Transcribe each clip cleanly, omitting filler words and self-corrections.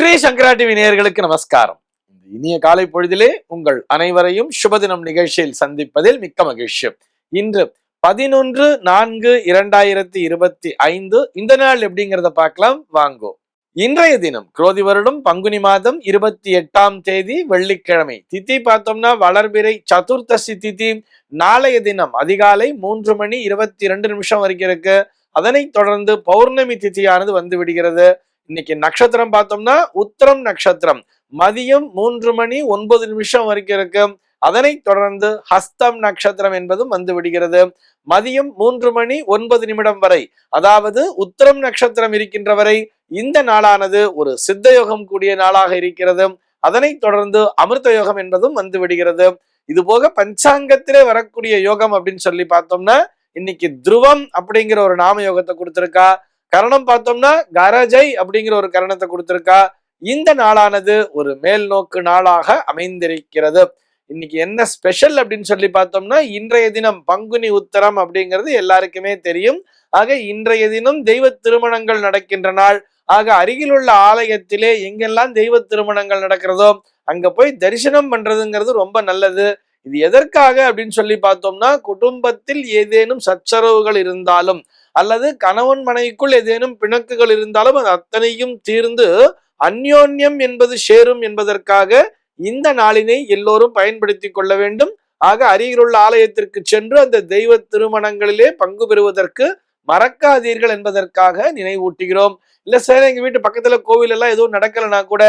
ஸ்ரீ சங்கரா TV நேயர்களுக்கு நமஸ்காரம். இந்த இனிய காலை பொழுதிலே உங்கள் அனைவரையும் சுபதினம் நிகழ்ச்சியில் சந்திப்பதில் மிக்க மகிழ்ச்சி. இன்று 11/4/2025 இந்த நாள் எப்படிங்கிறத பார்க்கலாம் வாங்கோ. இன்றைய தினம் குரோதி வருடம் பங்குனி மாதம் 28ஆம் தேதி வெள்ளிக்கிழமை. திதி பார்த்தோம்னா வளர்பிறை சதுர்த்தசி திதி. நாளைய தினம் அதிகாலை 3:22 வரைக்கும் இருக்கு. அதனைத் தொடர்ந்து பௌர்ணமி திதியானது வந்து விடுகிறது. இன்னைக்கு நட்சத்திரம் பார்த்தோம்னா உத்திரம் நட்சத்திரம் மதியம் 3:09 வரைக்கும் இருக்கு. அதனைத் தொடர்ந்து ஹஸ்தம் நட்சத்திரம் என்பதும் வந்து விடுகிறது. மதியம் 3:09 வரை, அதாவது உத்திரம் நட்சத்திரம் இருக்கின்ற வரை இந்த நாளானது ஒரு சித்த யோகம் கூடிய நாளாக இருக்கிறது. அதனைத் தொடர்ந்து அமிர்த யோகம் என்பதும் வந்து விடுகிறது. இது போக பஞ்சாங்கத்திலே வரக்கூடிய யோகம் அப்படின்னு சொல்லி பார்த்தோம்னா இன்னைக்கு துருவம் அப்படிங்கிற ஒரு நாம யோகத்தை கொடுத்திருக்கா. கரணம் பார்த்தோம்னா கரஜை அப்படிங்கிற ஒரு கரணத்தை கொடுத்திருக்கா. இந்த நாளானது ஒரு மேல் நோக்கு நாளாக அமைந்திருக்கிறது. இன்னைக்கு என்ன ஸ்பெஷல் அப்படின்னு சொல்லி பார்த்தோம்னா இன்றைய தினம் பங்குனி உத்தரம் அப்படிங்கிறது எல்லாருக்குமே தெரியும். ஆக இன்றைய தினம் தெய்வ திருமணங்கள் நடக்கின்ற நாள். ஆக அருகிலுள்ள ஆலயத்திலே எங்கெல்லாம் தெய்வ திருமணங்கள் நடக்கிறதோ அங்க போய் தரிசனம் பண்றதுங்கிறது ரொம்ப நல்லது. இது எதற்காக அப்படின்னு சொல்லி பார்த்தோம்னா குடும்பத்தில் ஏதேனும் சச்சரவுகள் இருந்தாலும் அல்லது கணவன் மனைவிக்குள் ஏதேனும் பிணக்குகள் இருந்தாலும் அது அத்தனையும் தீர்ந்து அந்யோன்யம் என்பது சேரும் என்பதற்காக இந்த நாளினை எல்லோரும் பயன்படுத்தி கொள்ள வேண்டும். ஆக அருகிலுள்ள ஆலயத்திற்கு சென்று அந்த தெய்வ திருமணங்களிலே பங்கு பெறுவதற்கு மறக்காதீர்கள் என்பதற்காக நினைவூட்டுகிறோம். இல்ல சார் எங்க வீட்டு பக்கத்துல கோவில் எல்லாம் எதுவும் நடக்கலைன்னா கூட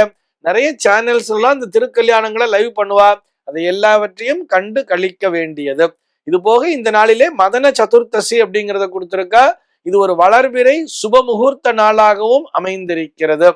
நிறைய சேனல்ஸ் எல்லாம் இந்த திருக்கல்யாணங்களை லைவ் பண்ணுவா. அதை எல்லாவற்றையும் கண்டு கழிக்க வேண்டியது. இது போக இந்த நாளிலே மதன சதுர்த்தசி அப்படிங்கிறத கொடுத்திருக்கா. இது ஒரு வளர்பிறை சுப முகூர்த்த நாளாகவும் அமைந்திருக்கிறது.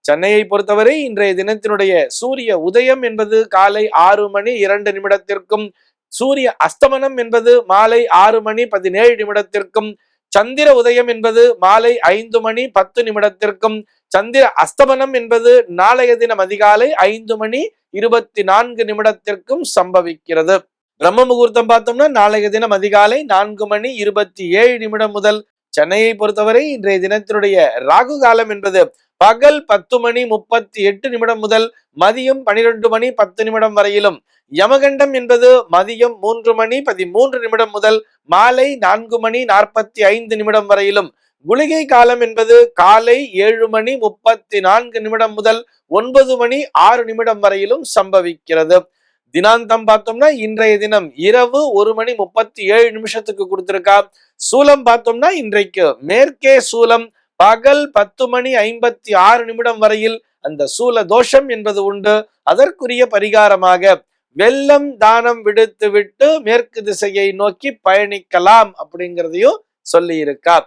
சென்னையை பொறுத்தவரை இன்றைய தினத்தினுடைய சூரிய உதயம் என்பது காலை 6:02 சூரிய அஸ்தமனம் என்பது மாலை 6:17 சந்திர உதயம் என்பது மாலை 5:10 சந்திர அஸ்தமனம் என்பது நாளைய தினம் அதிகாலை 5:24 சம்பவிக்கிறது. பிரம்ம முகூர்த்தம் பார்த்தோம்னா நாளைய தினம் அதிகாலை 4:27 முதல். சென்னையை பொறுத்தவரை இன்றைய தினத்தினுடைய ராகு காலம் என்பது பகல் 10:38 முதல் மதியம் 12:10 வரையிலும், யமகண்டம் என்பது மதியம் 3:13 முதல் மாலை 4:45 வரையிலும், குளிகை காலம் என்பது காலை 7:34 முதல் 9:06 வரையிலும் சம்பவிக்கிறது. தினாந்தம் பார்த்தோம்னா இன்றைய தினம் இரவு 1:37 கொடுத்திருக்கா. சூலம் பார்த்தோம்னா இன்றைக்கு மேற்கே சூலம். பகல் 10:56 வரையில் அந்த சூல தோஷம் என்பது உண்டு. அதற்குரிய பரிகாரமாக வெள்ளம் தானம் விடுத்து விட்டு மேற்கு திசையை நோக்கி பயணிக்கலாம் அப்படிங்கிறதையும் சொல்லி இருக்கா.